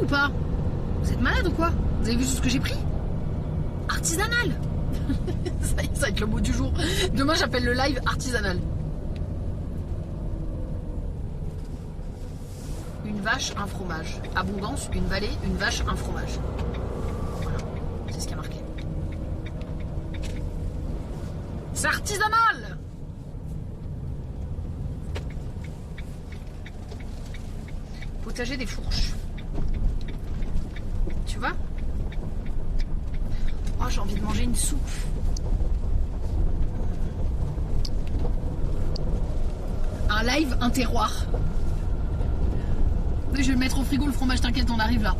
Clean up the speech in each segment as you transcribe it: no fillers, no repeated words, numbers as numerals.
ou pas? Vous êtes malade ou quoi? Vous avez vu ce que j'ai pris? Artisanal. Ça va être le mot du jour. Demain j'appelle le live artisanal. Une vache, un fromage. Abondance, une vallée, une vache, un fromage. Voilà, c'est ce qui a marqué. C'est artisanal. Potager des fourches. Tu vois? Oh, j'ai envie de manger une soupe. Un live, un terroir. Je vais le mettre au frigo le fromage, t'inquiète, on arrive là.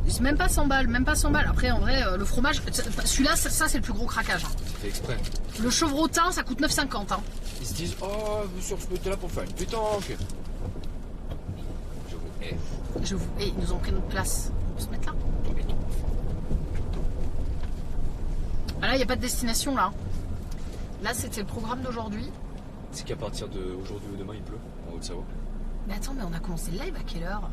C'est même pas 100 balles, même pas 100 balles. Après, en vrai, le fromage, celui-là, ça c'est le plus gros craquage. C'est fait exprès. Le chevrotin, ça coûte 9,50. Hein. Ils se disent, oh, vous surspotez là pour faire une pétanque. Je vous hais. Ils nous ont pris notre place. On peut se mettre là. Ah là, il n'y a pas de destination là. Là, c'était le programme d'aujourd'hui. C'est qu'à partir d'aujourd'hui ou demain, il pleut en Haute-Savoie. Mais attends, mais on a commencé le live à quelle heure?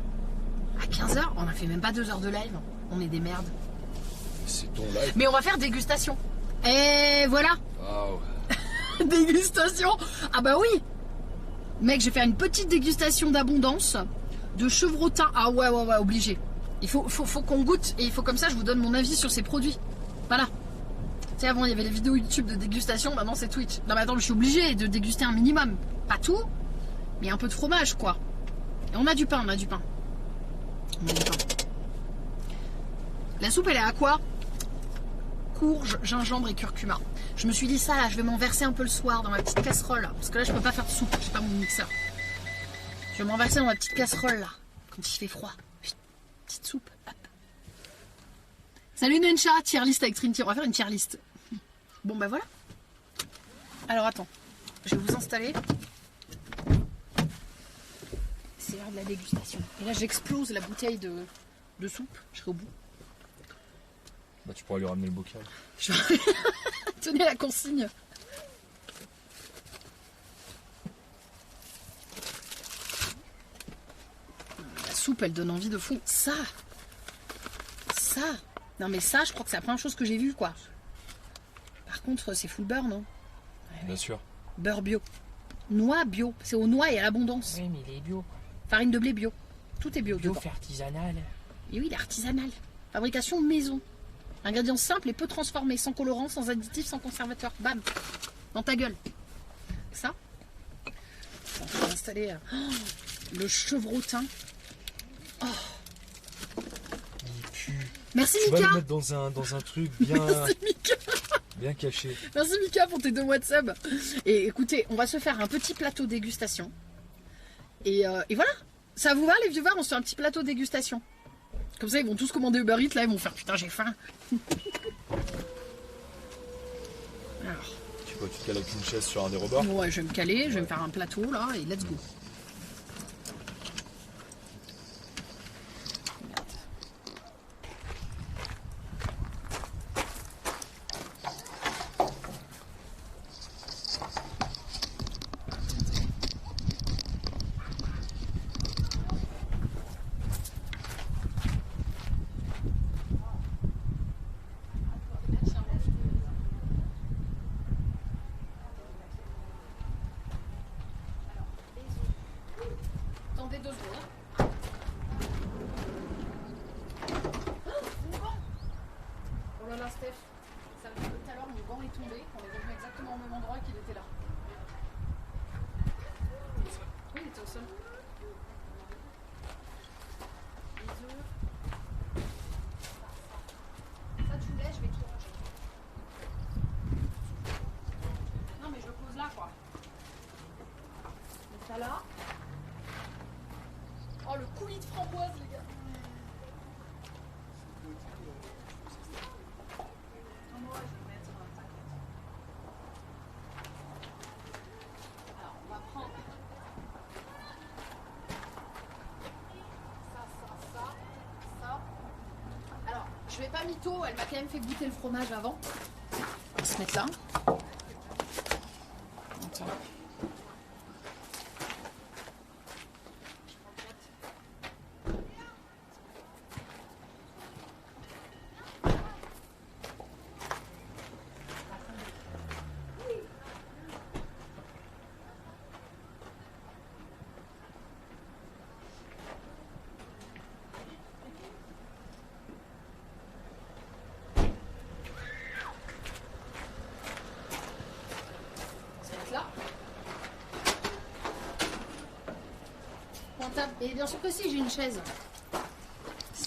À 15h? On a fait même pas 2 heures de live. On est des merdes. C'est ton live. Mais on va faire dégustation. Et voilà. Waouh. Dégustation. Ah bah oui. Mec, je vais faire une petite dégustation d'abondance. De chevrotin. Ah ouais, obligé. Il faut qu'on goûte. Et il faut comme ça, je vous donne mon avis sur ces produits. Voilà. Tu sais, avant, il y avait les vidéos YouTube de dégustation. Maintenant, c'est Twitch. Non, mais attends, je suis obligée de déguster un minimum. Pas tout. Mais un peu de fromage, quoi. Et on a du pain, on a du pain. La soupe, elle est à quoi? Courge, gingembre et curcuma. Je me suis dit ça, là, je vais m'en verser un peu le soir dans ma petite casserole. Parce que là, je peux pas faire de soupe, j'ai pas mon mixeur. Je vais m'en verser dans ma petite casserole, là. Quand il fait froid. Petite soupe. Hop. Salut Nencha, tier list avec Trinity. On va faire une tier list. Bon, bah voilà. Alors, attends. Je vais vous installer. C'est l'heure de la dégustation. Et là, j'explose la bouteille de soupe. Je serai au bout. Bah, tu pourras lui ramener le bocal. Tenez la consigne. La soupe, elle donne envie de fou. Ça. Non, mais ça, je crois que c'est la première chose que j'ai vue, quoi. Par contre, c'est full beurre, non? Ouais, bien sûr. Beurre bio. Noix bio. C'est aux noix et à l'abondance. Oui, mais il est bio. Farine de blé bio. Tout est bio. Bio dedans. fait artisanal. Et oui, il est artisanal. Fabrication maison. Ingrédients simples et peu transformés, sans colorant, sans additifs, sans conservateur. Bam. Dans ta gueule. Ça. Bon, je vais installer le chevrotin. Oh. Il pue. Merci Tu vas Mika. le mettre dans un truc bien, Merci Mika. bien caché. Merci Mika pour tes 2 mois de sub. Et écoutez, on va se faire un petit plateau dégustation. Et voilà. Ça vous va les viewers? On se fait un petit plateau dégustation. Comme ça, ils vont tous commander Uber Eats. Là, ils vont faire putain, j'ai faim. Alors. Tu peux, tu te cales avec une chaise sur un des rebords. Ouais, je vais me caler, je vais me faire un plateau là et let's go. Attendez 2 secondes. Oh là là, Steph, ça veut dire que tout à l'heure mon gant est tombé. On est revenu exactement au même endroit qu'il était là. Oui, il était au sol. Les œufs. Ça, tu me laisses, je vais tout ranger. Non, mais je le pose là, quoi. Donc ça là. Oh, le coulis de framboise, les gars. Non, moi, je vais mettre un paquet. Alors, on va prendre ça. Alors, je vais pas mytho, elle m'a quand même fait goûter le fromage avant. On va se mettre là. Attends. Et bien sûr que si, j'ai une chaise.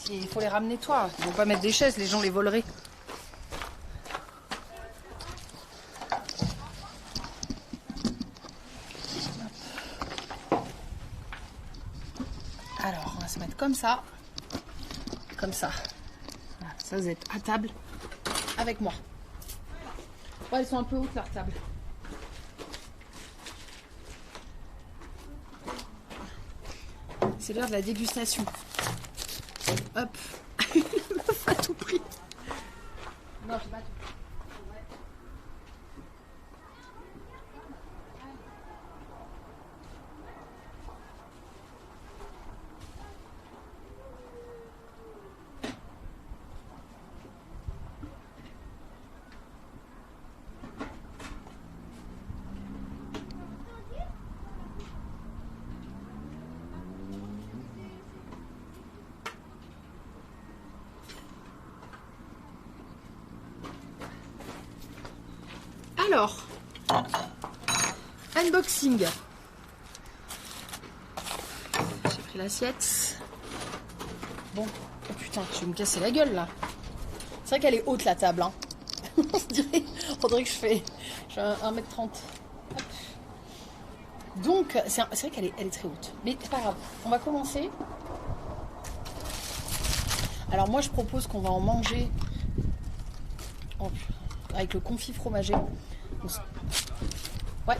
Il faut les ramener toi. Ils vont pas mettre des chaises, les gens les voleraient. Alors, on va se mettre comme ça. Comme ça. Voilà, ça, vous êtes à table avec moi. Ouais, elles sont un peu hautes, leurs tables. C'est l'heure de la dégustation. Hop. À tout prix. Non, j'ai pas tout. Alors, unboxing. J'ai pris l'assiette. Bon, oh putain, je vais me casser la gueule là. C'est vrai qu'elle est haute la table. Hein. on dirait que je fais 1m30. Hop. Donc, c'est vrai qu'elle est très haute. Mais c'est pas grave. On va commencer. Alors moi, je propose qu'on va en manger avec le confit fromager. Ouais.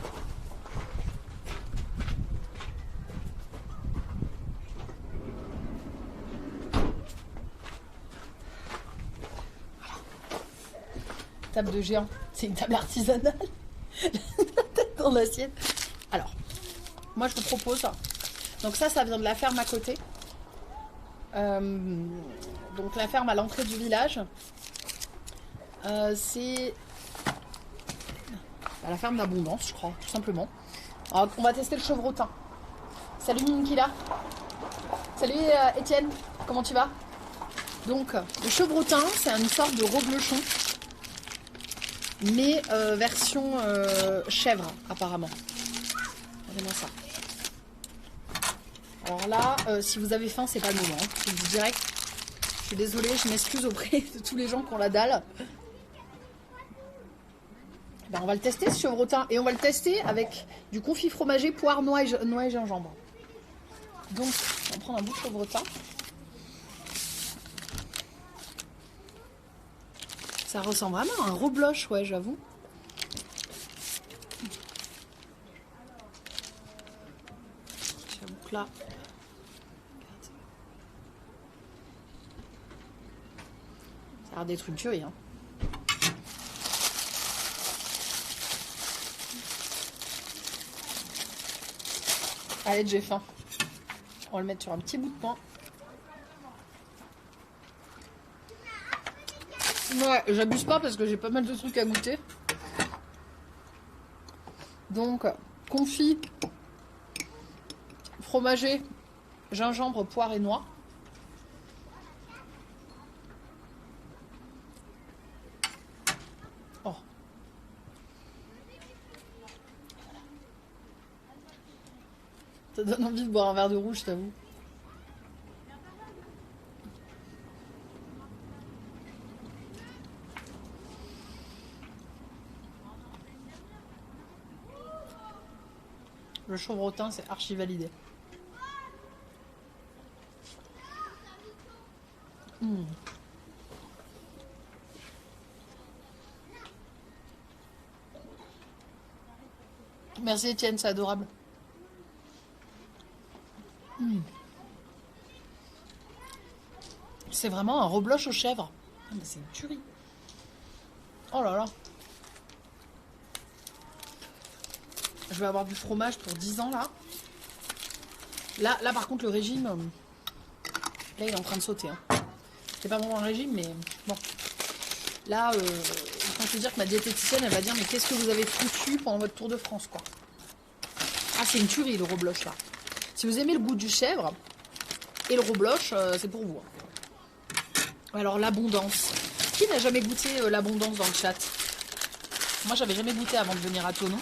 Table de géant, c'est une table artisanale. La tête dans l'assiette. Alors, moi je vous propose. Donc ça vient de la ferme à côté. Donc la ferme à l'entrée du village. C'est à la ferme d'Abondance, je crois, tout simplement. Alors, on va tester le chevrotin. Salut Minkila. Salut Étienne, comment tu vas? Donc, le chevrotin, c'est une sorte de reblochon, mais version chèvre, apparemment. Regardez-moi ça. Alors là, si vous avez faim, c'est pas le moment. Hein. Je vous dis direct. Je suis désolée, je m'excuse auprès de tous les gens qui ont la dalle. Ben, on va le tester ce chevrotin et on va le tester avec du confit fromager, poire, noix et gingembre. Donc, on va prendre un bout de chevrotin. Ça ressemble vraiment à un rebloche, ouais, j'avoue. J'avoue que là... Ça a l'air d'être une tuerie, hein. Allez, j'ai faim. On va le mettre sur un petit bout de pain. Ouais, j'abuse pas parce que j'ai pas mal de trucs à goûter. Donc, confit, fromager, gingembre, poire et noix. Oh. Ça donne envie de boire un verre de rouge, je t'avoue. Le chevrotin, c'est archi validé. Merci Étienne, c'est adorable. C'est vraiment un rebloche aux chèvres. Ah, mais c'est une tuerie. Oh là là. Je vais avoir du fromage pour 10 ans là. Là par contre le régime, là il est en train de sauter. Hein. C'est pas vraiment un régime mais bon. Là, quand je veux dire que ma diététicienne elle va dire mais qu'est-ce que vous avez foutu pendant votre tour de France quoi. Ah c'est une tuerie le rebloche là. Si vous aimez le goût du chèvre et le rebloche, c'est pour vous. Alors l'abondance. Qui n'a jamais goûté l'abondance dans le chat? Moi j'avais jamais goûté avant de venir à Thonon.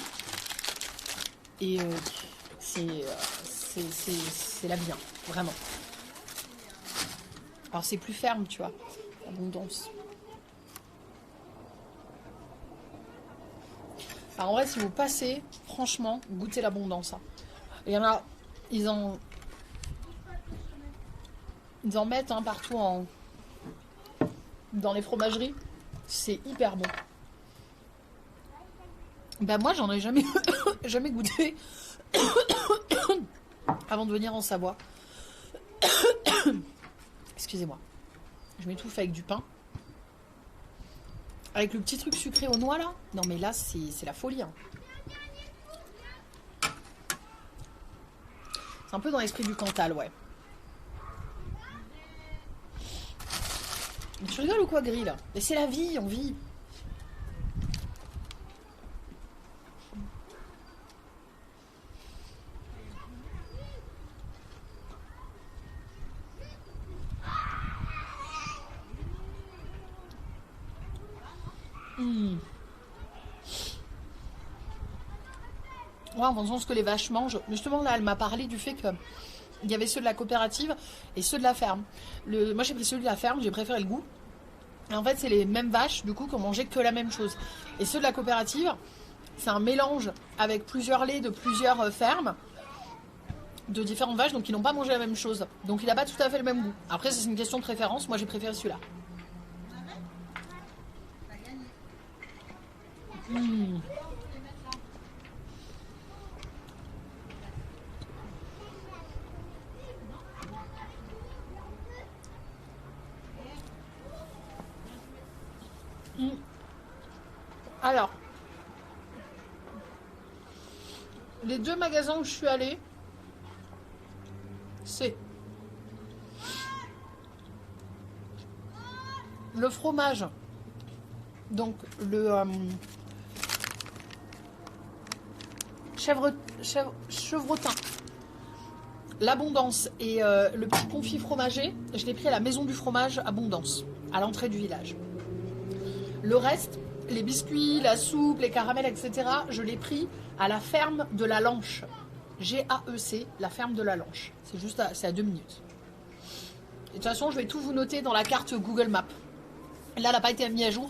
Et c'est c'est la vie, hein, vraiment. Alors c'est plus ferme, tu vois, l'abondance. Alors en vrai, si vous passez, franchement, goûtez l'abondance. Hein. Il y en a, ils en mettent hein, partout dans les fromageries. C'est hyper bon. Ben moi, j'en ai jamais, jamais goûté avant de venir en Savoie. Excusez-moi. Je m'étouffe avec du pain. Avec le petit truc sucré aux noix là. Non mais là, c'est la folie. Hein. C'est un peu dans l'esprit du Cantal, ouais. Mais tu rigoles ou quoi, Gris, là? Mais c'est la vie, on vit. Ouais, en fonction de ce que les vaches mangent. Mais justement, là, elle m'a parlé du fait que il y avait ceux de la coopérative et ceux de la ferme. Moi, j'ai pris ceux de la ferme, j'ai préféré le goût. Et en fait, c'est les mêmes vaches, du coup, qui ont mangé que la même chose. Et ceux de la coopérative, c'est un mélange avec plusieurs laits de plusieurs fermes, de différentes vaches, donc ils n'ont pas mangé la même chose. Donc il n'a pas tout à fait le même goût. Après, c'est une question de préférence. Moi, j'ai préféré celui-là. Alors, les deux magasins où je suis allée, c'est le fromage, donc le chevretin, l'abondance et le petit confit fromager, je l'ai pris à la maison du fromage Abondance, à l'entrée du village. Le reste, les biscuits, la soupe, les caramels, etc., je l'ai pris à la ferme de la Lanche. GAEC, la ferme de la Lanche. C'est juste c'est à 2 minutes. Et de toute façon, je vais tout vous noter dans la carte Google Maps. Là, elle n'a pas été mise à jour.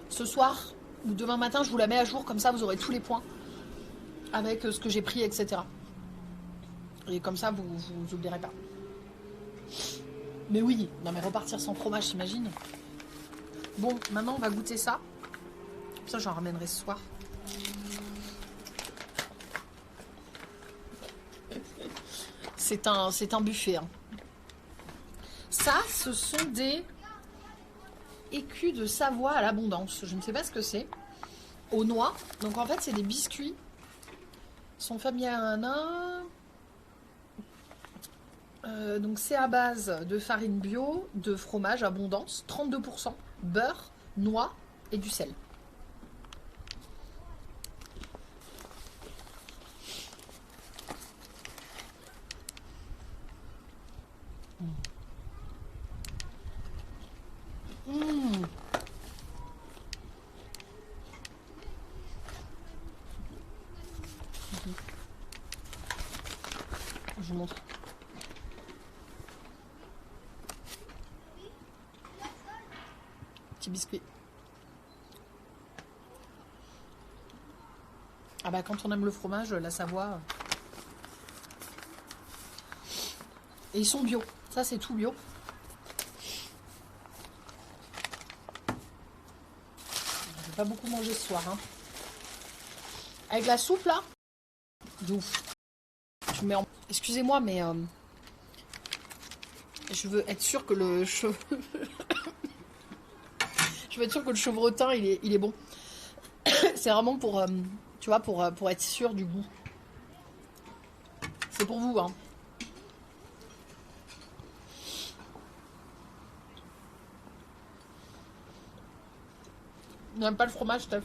Ce soir ou demain matin, je vous la mets à jour, comme ça vous aurez tous les points avec ce que j'ai pris, etc. Et comme ça, vous oublierez pas. Mais oui, non mais repartir sans fromage, t'imagines? Bon, maintenant on va goûter ça. Ça, j'en ramènerai ce soir. C'est un buffet. Hein. Ça, ce sont des écus de Savoie à l'abondance. Je ne sais pas ce que c'est. Aux noix. Donc en fait, c'est des biscuits. Ils sont faits à un. Donc c'est à base de farine bio, de fromage abondance, 32%, beurre, noix et du sel. Je vous montre. Petit biscuit. Ah bah quand on aime le fromage, la Savoie. Et ils sont bio. Ça c'est tout bio. Je vais pas beaucoup manger ce soir. Hein. Avec la soupe là. De ouf. Je mets en... Excusez-moi mais je veux être sûr que le je veux être sûr que le chevretin il est bon. C'est vraiment pour tu vois pour être sûr du goût. C'est pour vous hein. N'aime pas le fromage, Steph.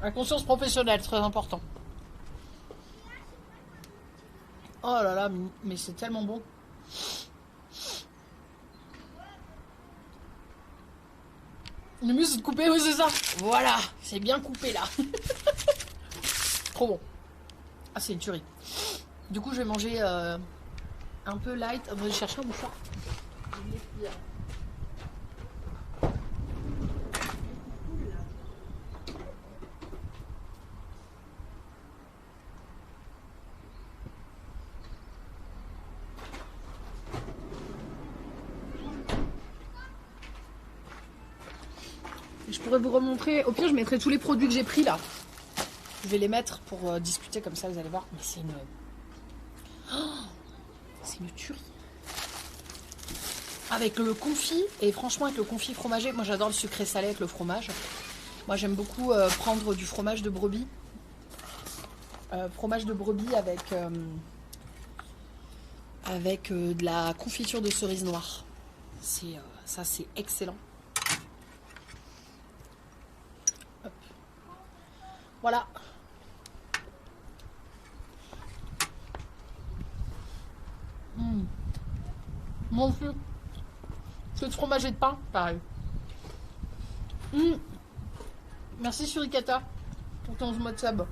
La conscience professionnelle, très important. Oh là là, mais c'est tellement bon. Le mieux c'est de couper, oui c'est ça. Voilà, c'est bien coupé là. Trop bon. Ah c'est une tuerie. Du coup je vais manger un peu light. On va chercher un mouchoir. Je pourrais vous remontrer. Au pire, je mettrai tous les produits que j'ai pris là. Je vais les mettre pour discuter comme ça, vous allez voir. Mais c'est une. Oh, c'est une tuerie. Avec le confit, et franchement, avec le confit fromager, moi j'adore le sucré salé avec le fromage. Moi j'aime beaucoup prendre du fromage de brebis. Fromage de brebis avec de la confiture de cerise noire. Ça, c'est excellent. Hop. Voilà. Mon feu. C'est de fromage et de pain, pareil. Merci Suricata pour ton mois de sub.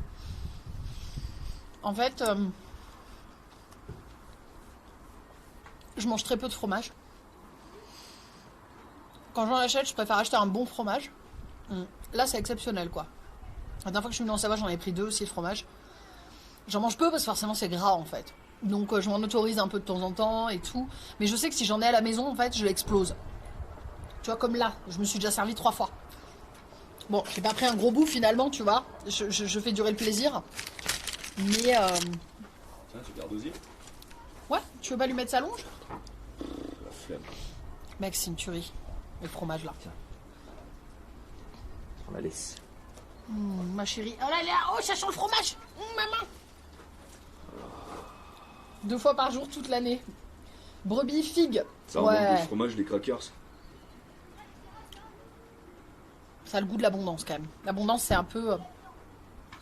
En fait, je mange très peu de fromage. Quand j'en achète, je préfère acheter un bon fromage. Là, c'est exceptionnel, quoi. La dernière fois que je suis venue en Savoie, j'en ai pris 2 aussi, le fromage. J'en mange peu parce que forcément, c'est gras, en fait. Donc, je m'en autorise un peu de temps en temps et tout. Mais je sais que si j'en ai à la maison, en fait, je l'explose. Tu vois, comme là, je me suis déjà servi 3 fois. Bon, j'ai pas pris un gros bout, finalement, tu vois. Je fais durer le plaisir. Mais... Tiens, tu gardes aussi. Ouais, tu veux pas lui mettre sa longe? La flemme. Mec, c'est une tuerie. Le fromage, là. Tiens. On la laisse. Ma chérie. Oh là là, oh, ça sent le fromage. Maman. 2 fois par jour toute l'année. Brebis, figue. Ça remonte le fromage, les crackers. Ça a le goût de l'abondance quand même. L'abondance c'est un peu...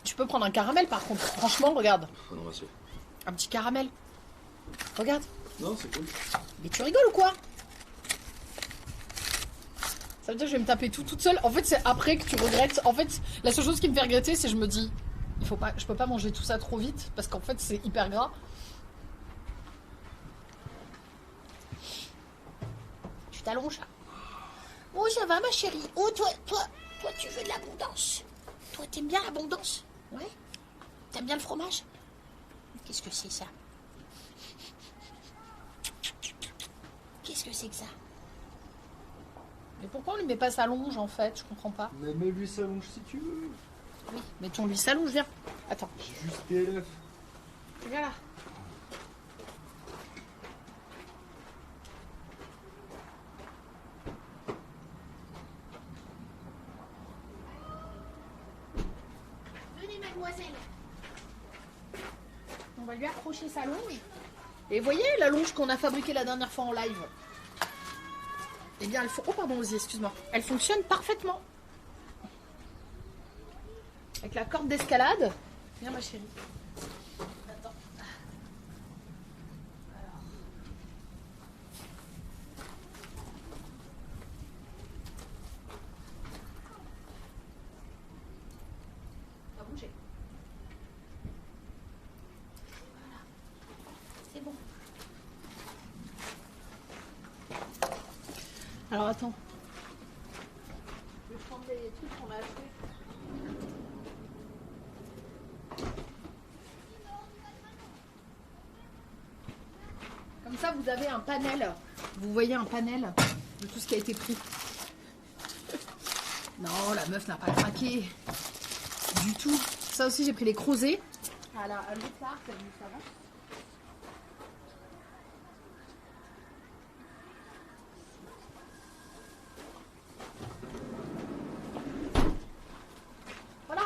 Tu peux prendre un caramel par contre. Franchement, regarde. Oh non, c'est... Un petit caramel. Regarde. Non, c'est cool. Mais tu rigoles ou quoi? Ça veut dire que je vais me taper tout toute seule. En fait, c'est après que tu regrettes. En fait, la seule chose qui me fait regretter, c'est que je me dis... je peux pas manger tout ça trop vite. Parce qu'en fait, c'est hyper gras. Tu t'allonges. Oh, ça va, ma chérie. Oh, toi, tu veux de l'abondance. Toi, t'aimes bien l'abondance? Ouais. T'aimes bien le fromage? Qu'est-ce que c'est ça? Qu'est-ce que c'est que ça? Mais pourquoi on lui met pas sa longe en fait? Je comprends pas. Mais mets-lui sa longe si tu veux. Oui, mettons-lui sa longe, viens. Attends. J'ai juste TLF. Viens là. Venez, mademoiselle. On va lui accrocher sa longe. Et vous voyez la longe qu'on a fabriquée la dernière fois en live? Eh bien, oh pardon, Ozzy, excuse-moi. Elle fonctionne parfaitement. Avec la corde d'escalade. Viens, ma chérie. Attends. Alors. Ça va bouger. Voilà. C'est bon. Alors attends. Je vais prendre les trucs qu'on a achetés. Comme ça, vous avez un panel. Vous voyez un panel de tout ce qui a été pris. Non, la meuf n'a pas craqué. Du tout. Ça aussi, j'ai pris les crozets. À l'autre part, c'est venu ça va. Voilà.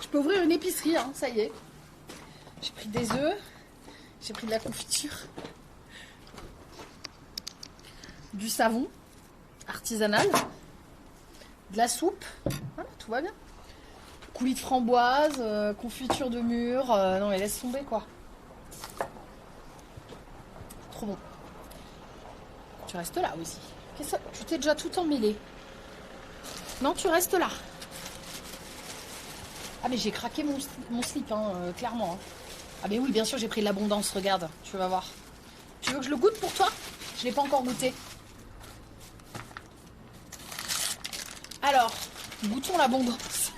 Je peux ouvrir une épicerie, hein, ça y est. J'ai pris des œufs. J'ai pris de la confiture. Du savon artisanal. De la soupe. Voilà, tout va bien. Coulis de framboise, confiture de mûre. Non mais laisse tomber quoi. Trop bon. Tu restes là aussi. Tu t'es déjà tout emmêlé. Non, tu restes là. Ah mais j'ai craqué mon slip, hein, clairement. Hein. Ah mais oui, bien sûr, j'ai pris de l'abondance, regarde, tu vas voir. Tu veux que je le goûte pour toi? Je l'ai pas encore goûté. Alors, goûtons l'abondance.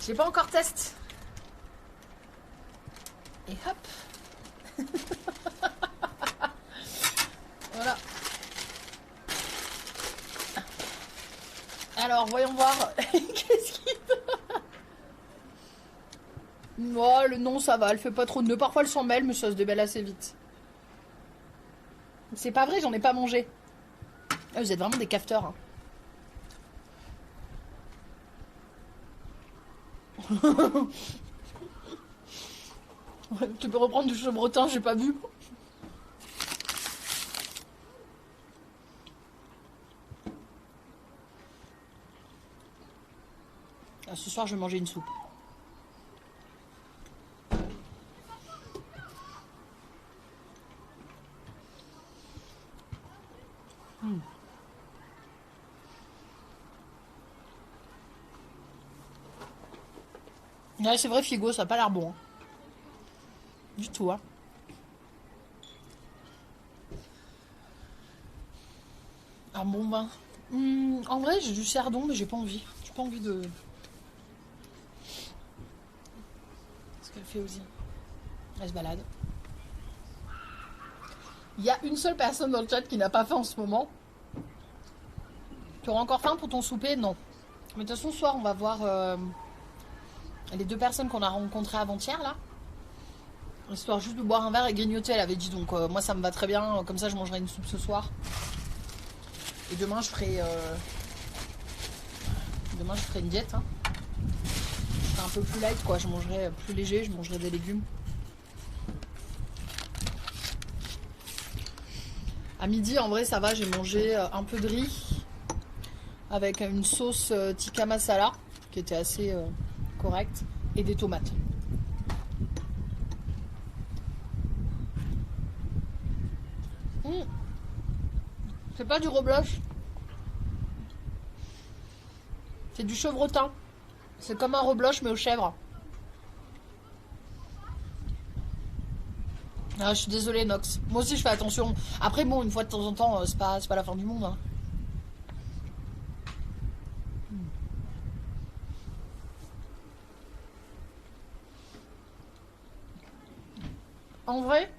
Je l'ai pas encore testé. Et hop. Voilà. Alors, voyons voir. Qu'est-ce qu'il fait? Oh, le nom, ça va. Elle fait pas trop de nœuds. Parfois, elle s'en mêle, mais ça se débelle assez vite. C'est pas vrai, j'en ai pas mangé. Ah, vous êtes vraiment des cafeteurs. Hein. Tu peux reprendre du chevretin, j'ai pas vu. Ah, ce soir, je vais manger une soupe. Ouais, c'est vrai, Figo, ça a pas l'air bon. Hein. Du tout, hein. Un bon vin. En vrai, j'ai du cerdon, mais j'ai pas envie. J'ai pas envie de... Ce qu'elle fait aussi. Elle se balade. Il y a une seule personne dans le chat qui n'a pas faim en ce moment. Tu auras encore faim pour ton souper? Non. Mais de toute façon, ce soir, on va voir les deux personnes qu'on a rencontrées avant-hier, là. Histoire juste de boire un verre et grignoter, elle avait dit. Donc, moi, ça me va très bien. Comme ça, je mangerai une soupe ce soir. Et demain, je ferai... Demain, je ferai une diète. Hein. Je ferai un peu plus light, quoi. Je mangerai plus léger, je mangerai des légumes. À midi, en vrai, ça va. J'ai mangé un peu de riz avec une sauce tikka masala qui était assez correcte et des tomates. C'est pas du rebloche. C'est du chevretin. C'est comme un rebloche mais aux chèvres. Ah, je suis désolée, Nox. Moi aussi, je fais attention. Après, bon, une fois de temps en temps, c'est pas la fin du monde. Hein. En vrai,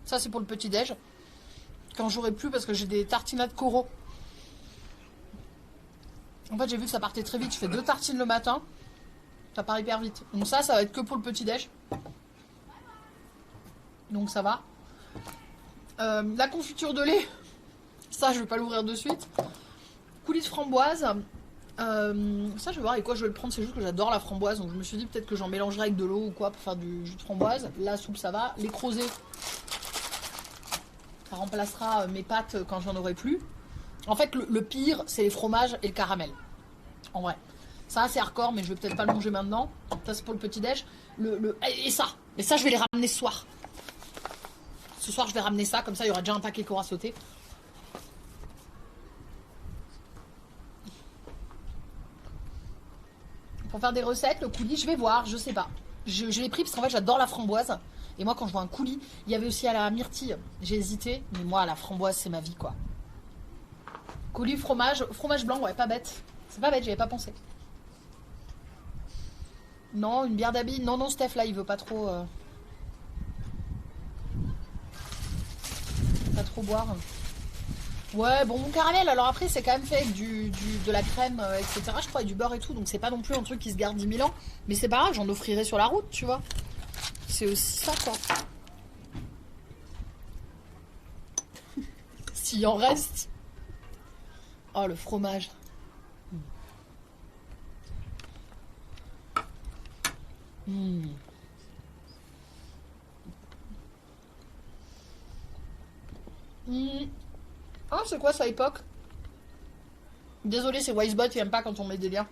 ça c'est pour le petit-déj. Quand j'aurai plus, parce que j'ai des tartinades coraux. En fait, j'ai vu que ça partait très vite. Je fais 2 tartines le matin. Ça part hyper vite. Donc ça va être que pour le petit-déj. Donc ça va. La confiture de lait. Ça, je vais pas l'ouvrir de suite. Coulis de framboise. Ça, je vais voir avec quoi je vais le prendre. C'est juste que j'adore la framboise. Donc je me suis dit peut-être que j'en mélangerai avec de l'eau ou quoi pour faire du jus de framboise. La soupe, ça va. Les crozets. Ça remplacera mes pâtes quand j'en aurai plus. En fait, le pire, c'est les fromages et le caramel. En vrai. Ça, c'est hardcore, mais je vais peut-être pas le manger maintenant. Ça, c'est pour le petit-déj. Et ça. Et ça, je vais les ramener ce soir. Ce soir, je vais ramener ça. Comme ça, il y aura déjà un paquet qui aura sauté. Pour faire des recettes, le coulis, je vais voir. Je sais pas. Je l'ai pris parce qu'en fait, j'adore la framboise. Et moi, quand je vois un coulis, il y avait aussi à la myrtille. J'ai hésité. Mais moi, la framboise, c'est ma vie, quoi. Coulis, fromage blanc, ouais, pas bête. C'est pas bête, j'y avais pas pensé. Non, une bière d'habit. Non, non, Steph, là, il veut pas trop... Pas trop boire. Ouais, bon, mon caramel, alors après, c'est quand même fait avec de la crème, etc., je crois, et du beurre et tout. Donc, c'est pas non plus un truc qui se garde 10 000 ans. Mais c'est pas grave, j'en offrirai sur la route, tu vois. C'est aussi ça, quoi. S'il en reste... Oh, le fromage. Ah, c'est quoi ça, époque? Désolé, c'est Wisebot, il aime pas quand on met des liens.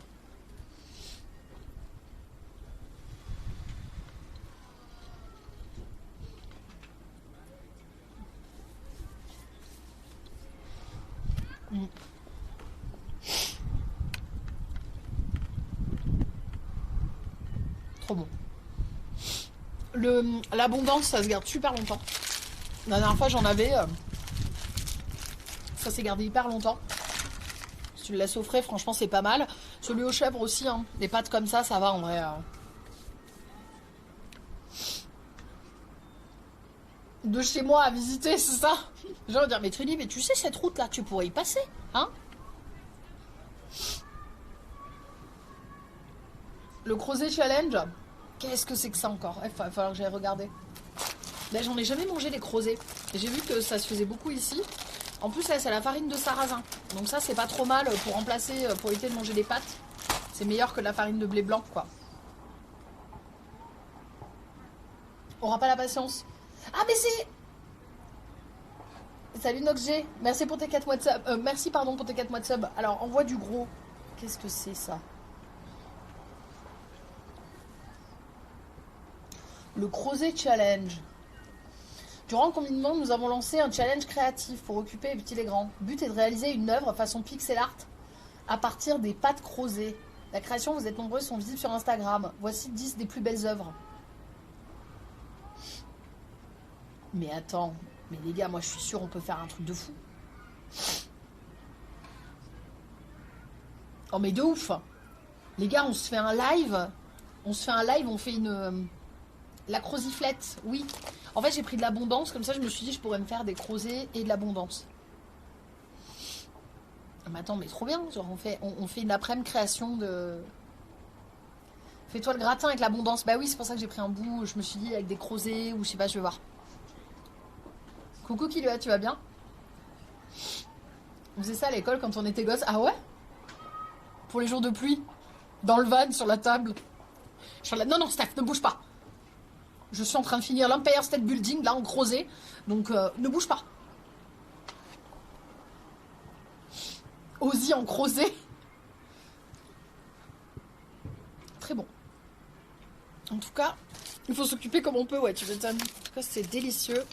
Trop bon. L'abondance, ça se garde super longtemps. La dernière fois, j'en avais. Ça s'est gardé hyper longtemps. Si tu le laisses au frais, franchement, c'est pas mal. Celui aux chèvres aussi. Hein. Les pâtes comme ça va en vrai. De chez moi à visiter, c'est ça? Je vais dire, mais Trini, mais tu sais, cette route-là, tu pourrais y passer. Hein? Le Crozet Challenge. Qu'est-ce que c'est que ça encore? Il va falloir que j'aille regarder. Là, j'en ai jamais mangé les crozets. J'ai vu que ça se faisait beaucoup ici. En plus, là, c'est la farine de sarrasin. Donc ça, c'est pas trop mal pour remplacer, pour éviter de manger des pâtes. C'est meilleur que la farine de blé blanc, quoi. On aura pas la patience. Ah, mais c'est... Salut Noxg. Merci pour tes 4 mois de sub. Merci, pardon, pour tes 4 mois de sub. Alors, envoie du gros. Qu'est-ce que c'est, ça? Le Crozet Challenge. Durant le confinement, nous avons lancé un challenge créatif pour occuper les petits et les grands. Le but est de réaliser une œuvre façon pixel art à partir des pâtes Crozet. La création, vous êtes nombreux, sont visibles sur Instagram. Voici 10 des plus belles œuvres. Mais attends, mais les gars, moi je suis sûre on peut faire un truc de fou. Oh mais de ouf. Les gars, on se fait un live. On fait une... La croziflette, oui. En fait, j'ai pris de l'abondance, comme ça je me suis dit je pourrais me faire des crozets et de l'abondance. Mais attends, mais trop bien. Genre on fait une après-midi création de... Fais-toi le gratin avec l'abondance. Bah oui, c'est pour ça que j'ai pris un bout. Je me suis dit avec des crozets ou je sais pas, je vais voir. Coucou Kilua, tu vas bien? On faisait ça à l'école quand on était gosse. Ah ouais? Pour les jours de pluie. Dans le van, sur la table. Je suis là, non, Steph, ne bouge pas. Je suis en train de finir l'Empire State Building, là, en crozet. Donc, ne bouge pas. Ozzy en crozet. Très bon. En tout cas, il faut s'occuper comme on peut, ouais, tu m'étonnes. En tout cas, c'est délicieux.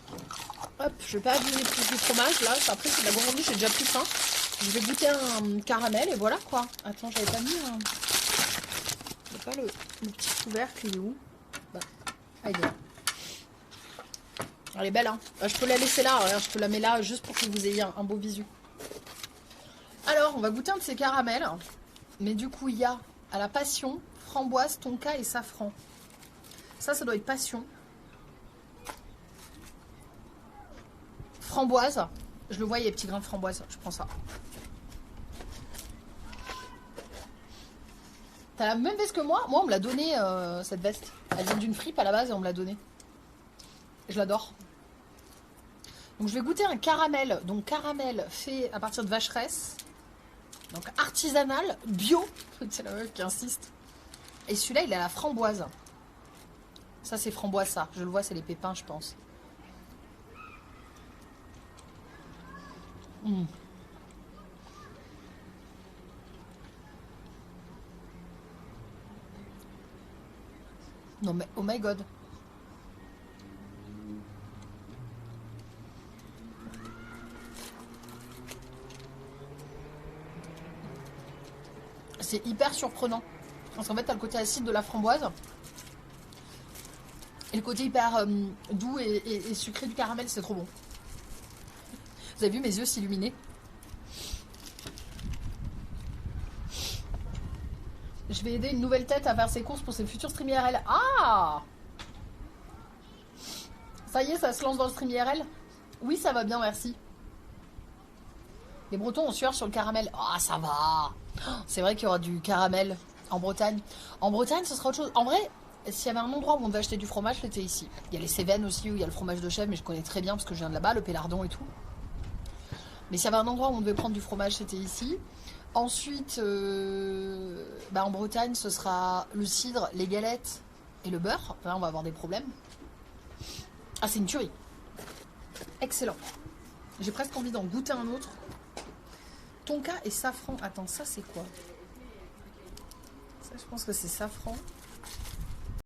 Hop, je vais pas abîmer plus du fromage, là. Après, c'est de la gourmandise, j'ai déjà plus faim. Je vais goûter un caramel et voilà, quoi. Attends, j'avais pas mis un... Il n'y a pas le petit couvercle, il est où? Bah, ah, il est là. Elle est belle, hein. Je peux la laisser là, regarde, je peux la mettre là, juste pour que vous ayez un beau visu. Alors, on va goûter un de ces caramels. Mais du coup, il y a à la passion, framboise, tonka et safran. Ça doit être passion. Framboise. Je le vois, il y a des petits grains de framboise. Je prends ça. T'as la même veste que moi? Moi, on me l'a donné, cette veste. Elle vient d'une fripe à la base et on me l'a donnée. Je l'adore. Donc, je vais goûter un caramel. Donc, caramel fait à partir de vacheresse. Donc, artisanal, bio. C'est la meuf qui insiste. Et celui-là, il a la framboise. Ça, c'est framboise, ça. Je le vois, c'est les pépins, je pense. Mmh. Non, mais oh my god. C'est hyper surprenant. Parce qu'en fait, t'as le côté acide de la framboise. Et le côté hyper doux et sucré du caramel, c'est trop bon. Vous avez vu mes yeux s'illuminer? Je vais aider une nouvelle tête à faire ses courses pour ses futurs stream IRL. Ah! Ça y est, ça se lance dans le stream IRL? Oui, ça va bien, merci. Les Bretons ont sueur sur le caramel. Ah, ça va! C'est vrai qu'il y aura du caramel en Bretagne. En Bretagne, ce sera autre chose. En vrai, s'il y avait un endroit où on devait acheter du fromage, c'était ici. Il y a les Cévennes aussi, où il y a le fromage de chèvre, mais je connais très bien parce que je viens de là-bas, le Pélardon et tout. Mais s'il y avait un endroit où on devait prendre du fromage, c'était ici. Ensuite, en Bretagne, ce sera le cidre, les galettes et le beurre. Là, on va avoir des problèmes. Ah, c'est une tuerie. Excellent. J'ai presque envie d'en goûter un autre. Tonka et safran. Attends, ça, c'est quoi? Ça, je pense que c'est safran.